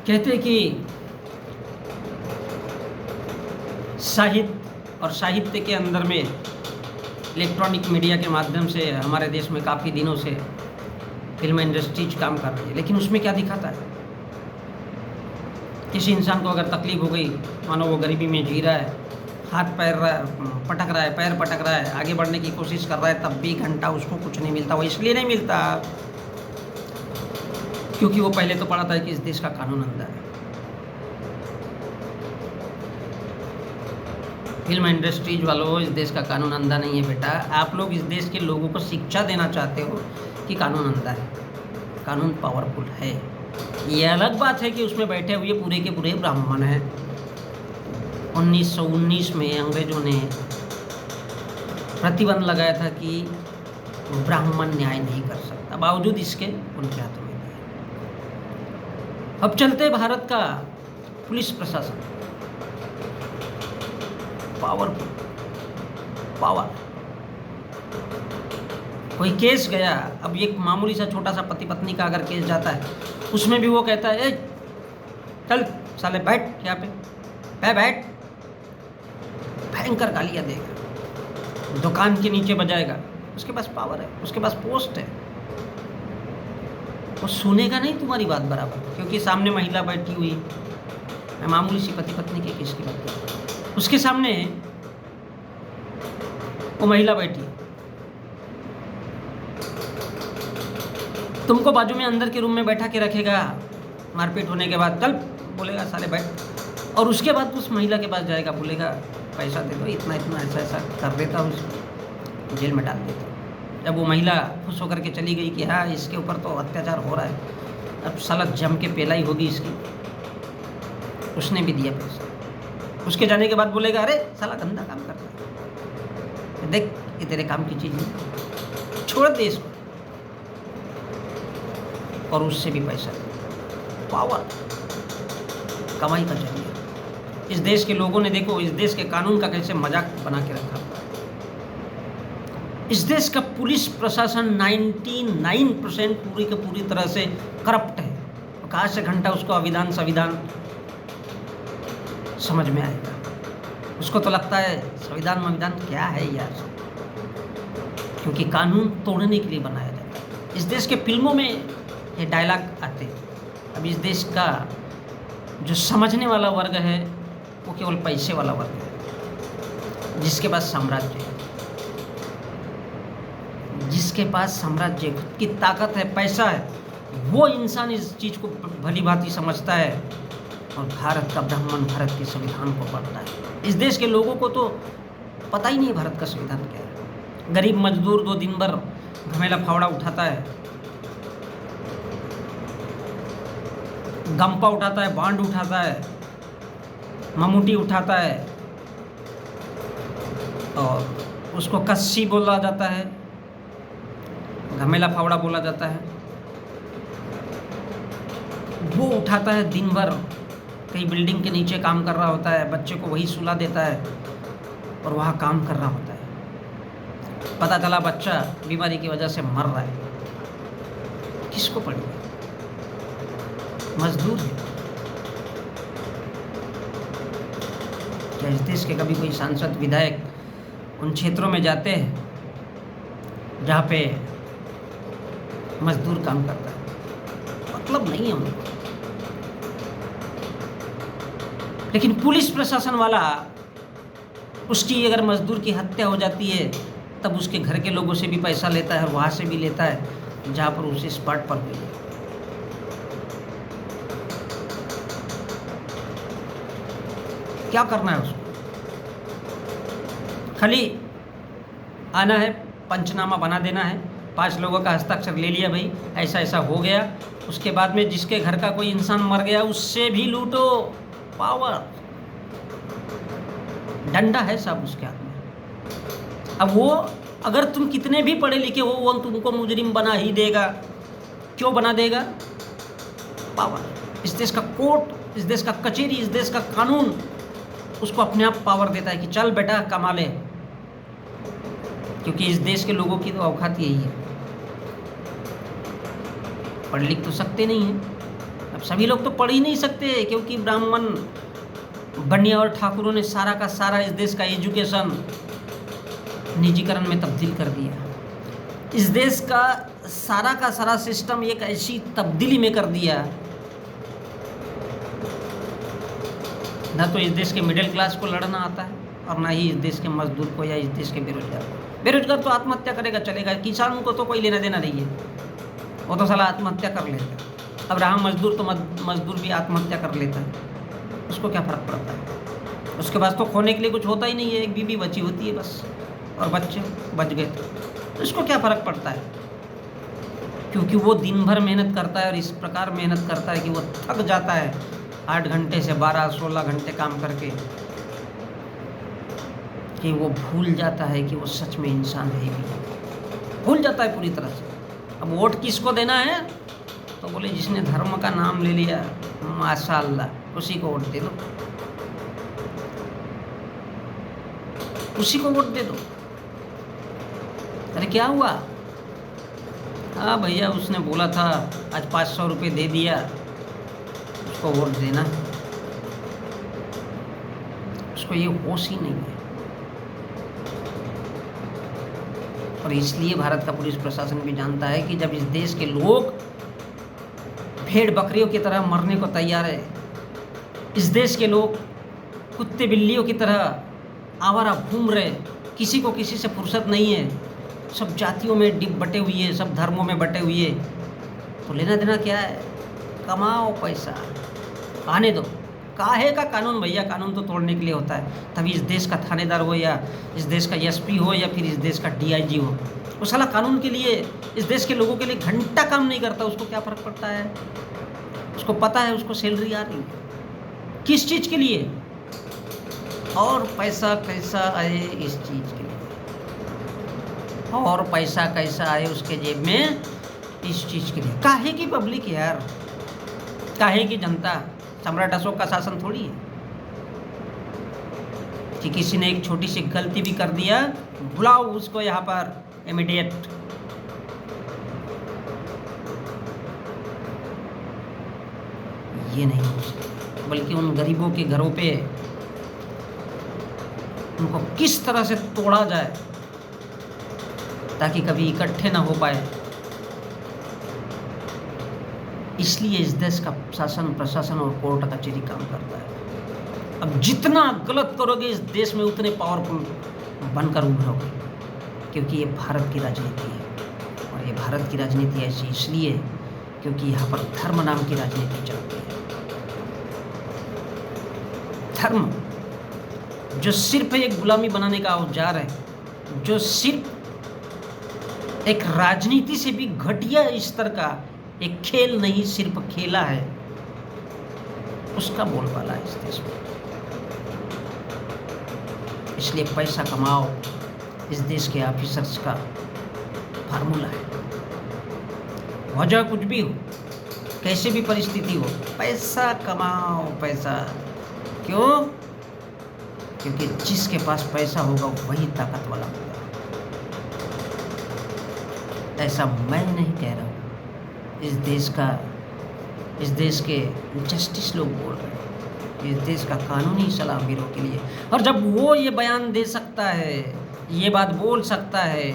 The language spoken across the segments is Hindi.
कहते हैं कि साहित्य और साहित्य के अंदर में इलेक्ट्रॉनिक मीडिया के माध्यम से हमारे देश में काफ़ी दिनों से फिल्म इंडस्ट्रीज काम कर रही है, लेकिन उसमें क्या दिखाता है? किसी इंसान को अगर तकलीफ हो गई, मानो वो गरीबी में जी रहा है, हाथ पैर पटक रहा है, पैर पटक रहा है, आगे बढ़ने की कोशिश कर रहा है, तब भी घंटा उसको कुछ नहीं मिलता। वो इसलिए नहीं मिलता क्योंकि वो पहले तो पढ़ा था कि इस देश का कानून अंधा है। फिल्म इंडस्ट्रीज वालों, इस देश का कानून अंधा नहीं है बेटा। आप लोग इस देश के लोगों को शिक्षा देना चाहते हो कि कानून अंधा है। कानून पावरफुल है। ये अलग बात है कि उसमें बैठे हुए पूरे के पूरे ब्राह्मण हैं। 1919 में अंग्रेजों ने प्रतिबंध लगाया था कि ब्राह्मण न्याय नहीं कर सकता, बावजूद इसके उनके हाथों में दिया। अब चलते भारत का पुलिस प्रशासन, पावरफुल, पावर। कोई केस गया, अब एक मामूली सा छोटा सा पति पत्नी का अगर केस जाता है, उसमें भी वो कहता है, ए चल साले बैठ यहाँ पे, बैठ। भयंकर गालियाँ देगा, दुकान के नीचे बजाएगा। उसके पास पावर है, उसके पास पोस्ट है। वो सुनेगा नहीं तुम्हारी बात बराबर, क्योंकि सामने महिला बैठी हुई। मैं मामूली सी पति पत्नी के केस की बात कर रहा हूँ। उसके सामने वो महिला बैठी, तुमको बाजू में अंदर के रूम में बैठा के रखेगा, मारपीट होने के बाद चल बोलेगा साले बैठ, और उसके बाद उस महिला के पास जाएगा, बोलेगा पैसा दे दो, इतना इतना ऐसा ऐसा कर देता हूँ, उसको जेल में डाल देता हूँ। जब वो महिला खुश होकर के चली गई कि हाँ इसके ऊपर तो अत्याचार हो रहा है, अब साला जम के पेलाई होगी इसकी, उसने भी दिया पैसा। उसके जाने के बाद बोलेगा अरे साला गंदा काम करता है, देख ये तेरे काम की चीज़ नहीं, छोड़ दे इसको, और उससे भी पैसा। पावर, कमाई का जरिया। इस देश के लोगों ने देखो इस देश के कानून का कैसे मजाक बना के रखा। इस देश का पुलिस प्रशासन 99% पूरी के पूरी तरह से करप्ट है। तो कहाँ से घंटा उसको अविधान संविधान समझ में आएगा? उसको तो लगता है संविधान संविधान क्या है यार, क्योंकि कानून तोड़ने के लिए बनाया जाता है। इस देश के फिल्मों में ये डायलॉग आते हैं। अब इस देश का जो समझने वाला वर्ग है वो केवल पैसे वाला वर्ग है, जिसके पास साम्राज्य है, जिसके पास साम्राज्य, खुद की ताकत है, पैसा है, वो इंसान इस चीज़ को भली भांति समझता है और भारत का ब्राह्मण भारत के संविधान को पढ़ता है। इस देश के लोगों को तो पता ही नहीं भारत का संविधान क्या है। गरीब मजदूर 2 दिन भर घमेला फावड़ा उठाता है, गंपा उठाता है, बांड उठाता है, ममूटी उठाता है, और उसको कस्सी बोला जाता है, घमेला फावड़ा बोला जाता है। वो उठाता है, दिन भर कहीं बिल्डिंग के नीचे काम कर रहा होता है, बच्चे को वही सुला देता है और वहाँ काम कर रहा होता है। पता चला बच्चा बीमारी की वजह से मर रहा है, किसको पड़ेगा? मजदूर है। क्या इस देश के कभी कोई सांसद विधायक उन क्षेत्रों में जाते हैं जहाँ पे मजदूर काम करता है? मतलब नहीं है उनको। लेकिन पुलिस प्रशासन वाला, उसकी अगर मजदूर की हत्या हो जाती है तब उसके घर के लोगों से भी पैसा लेता है और वहाँ से भी लेता है जहाँ पर उसे स्पॉट पर हुई है। क्या करना है उसको? खाली आना है, पंचनामा बना देना है, 5 लोगों का हस्ताक्षर ले लिया, भाई ऐसा ऐसा हो गया। उसके बाद में जिसके घर का कोई इंसान मर गया उससे भी लूटो। पावर, डंडा है सब उसके हाथ में। अब वो अगर तुम कितने भी पढ़े लिखे हो वो तुमको मुजरिम बना ही देगा। क्यों बना देगा? पावर। इस देश का कोर्ट, इस देश का कचहरी, इस देश का कानून उसको अपने आप पावर देता है कि चल बेटा कमा ले, क्योंकि इस देश के लोगों की तो औकात यही है। पढ़ लिख तो सकते नहीं हैं। अब सभी लोग तो पढ़ ही नहीं सकते, क्योंकि ब्राह्मण, बनिया और ठाकुरों ने सारा का सारा इस देश का एजुकेशन निजीकरण में तब्दील कर दिया। इस देश का सारा सिस्टम एक ऐसी तब्दीली में कर दिया, ना तो इस देश के मिडिल क्लास को लड़ना आता है और ना ही इस देश के मजदूर को या इस देश के बेरोजगार को। बेरोजगार तो आत्महत्या करेगा चलेगा, किसान को तो कोई लेना देना नहीं है, वो तो साला आत्महत्या कर लेता। अब रहा मजदूर, तो मजदूर भी आत्महत्या कर लेता है, उसको क्या फ़र्क पड़ता है? उसके पास तो खोने के लिए कुछ होता ही नहीं है, एक बीवी बची होती है बस, और बच्चे बच गए तो उसको क्या फ़र्क पड़ता है? क्योंकि वो दिन भर मेहनत करता है और इस प्रकार मेहनत करता है कि वो थक जाता है 8 घंटे से 12-16 घंटे काम करके, कि वो भूल जाता है कि वो सच में इंसान है भी, भूल जाता है पूरी तरह से। अब वोट किसको देना है? तो बोले जिसने धर्म का नाम ले लिया, माशाअल्लाह, उसी को वोट दे दो, उसी को वोट दे दो। अरे क्या हुआ? हाँ भैया, उसने बोला था आज 500 रुपये दे दिया, उसको वोट देना। उसको ये होश ही नहीं है। और इसलिए भारत का पुलिस प्रशासन भी जानता है कि जब इस देश के लोग भेड़ बकरियों की तरह मरने को तैयार है, इस देश के लोग कुत्ते बिल्लियों की तरह आवारा घूम रहे, किसी को किसी से फुर्सत नहीं है, सब जातियों में बटे हुए, सब धर्मों में बटे हुए, तो लेना देना क्या है? कमाओ पैसा, आने दो। काहे का कानून भैया? कानून तो तोड़ने के लिए होता है। तभी इस देश का थानेदार हो या इस देश का एसपी हो या फिर इस देश का डीआईजी हो, वो साला कानून के लिए, इस देश के लोगों के लिए घंटा काम नहीं करता। उसको क्या फ़र्क पड़ता है? उसको पता है उसको सैलरी आ रही है किस चीज़ के लिए, और पैसा कैसा आए इस चीज़ के लिए, और पैसा कैसा आए उसके जेब में इस चीज़ के लिए। काहे की पब्लिक यार, काहे की जनता? सम्राट अशोक का शासन थोड़ी है कि किसी ने एक छोटी सी गलती भी कर दिया, बुलाओ उसको यहाँ पर इमीडिएट। ये नहीं हो सकता, बल्कि उन गरीबों के घरों पे उनको किस तरह से तोड़ा जाए ताकि कभी इकट्ठे ना हो पाए। इसलिए इस देश का शासन, प्रशासन और कोर्ट कचहरी काम करता है। अब जितना गलत करोगे इस देश में उतने पावरफुल बनकर उभरोगे, क्योंकि ये भारत की राजनीति है। और ये भारत की राजनीति ऐसी इसलिए क्योंकि यहाँ पर धर्म नाम की राजनीति चलती है। धर्म जो सिर्फ एक गुलामी बनाने का औजार है, जो सिर्फ एक राजनीति से भी घटिया स्तर का एक खेल नहीं, सिर्फ खेला है, उसका बोलबाला है इस देश में। इसलिए पैसा कमाओ इस देश के ऑफिसर्स का फार्मूला है। वजह कुछ भी हो, कैसे भी परिस्थिति हो, पैसा कमाओ, पैसा। क्यों? क्योंकि जिसके पास पैसा होगा वही ताकत वाला होगा। ऐसा मैं नहीं कह रहा हूँ, इस देश के जस्टिस लोग बोल रहे हैं, इस देश का कानूनी सलाह ब्यूरो के लिए। और जब वो ये बयान दे सकता है, ये बात बोल सकता है,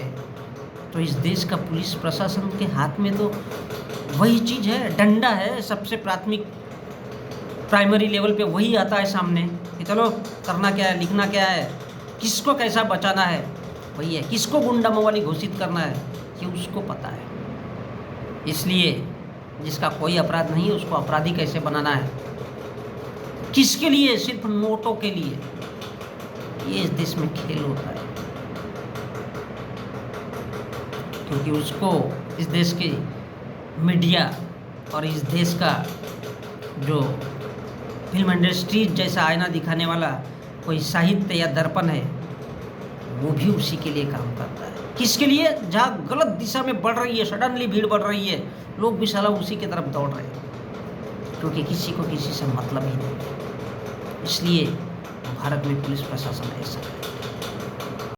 तो इस देश का पुलिस प्रशासन के हाथ में तो वही चीज़ है, डंडा है। सबसे प्राइमरी लेवल पे वही आता है सामने कि चलो करना क्या है, लिखना क्या है, किसको कैसा बचाना है, वही है। किसको गुंडा मवाली घोषित करना है, ये उसको पता है। इसलिए जिसका कोई अपराध नहीं है उसको अपराधी कैसे बनाना है, किसके लिए? सिर्फ नोटों के लिए। ये इस देश में खेल होता है, क्योंकि उसको इस देश की मीडिया और इस देश का जो फिल्म इंडस्ट्री जैसा आईना दिखाने वाला कोई साहित्य या दर्पण है, वो भी उसी के लिए काम करता है। किसके लिए? जहाँ गलत दिशा में बढ़ रही है, सडनली भीड़ बढ़ रही है, लोग भी साला उसी की तरफ दौड़ रहे हैं, क्योंकि किसी को किसी से मतलब ही नहीं है। इसलिए भारत में पुलिस प्रशासन ऐसा है।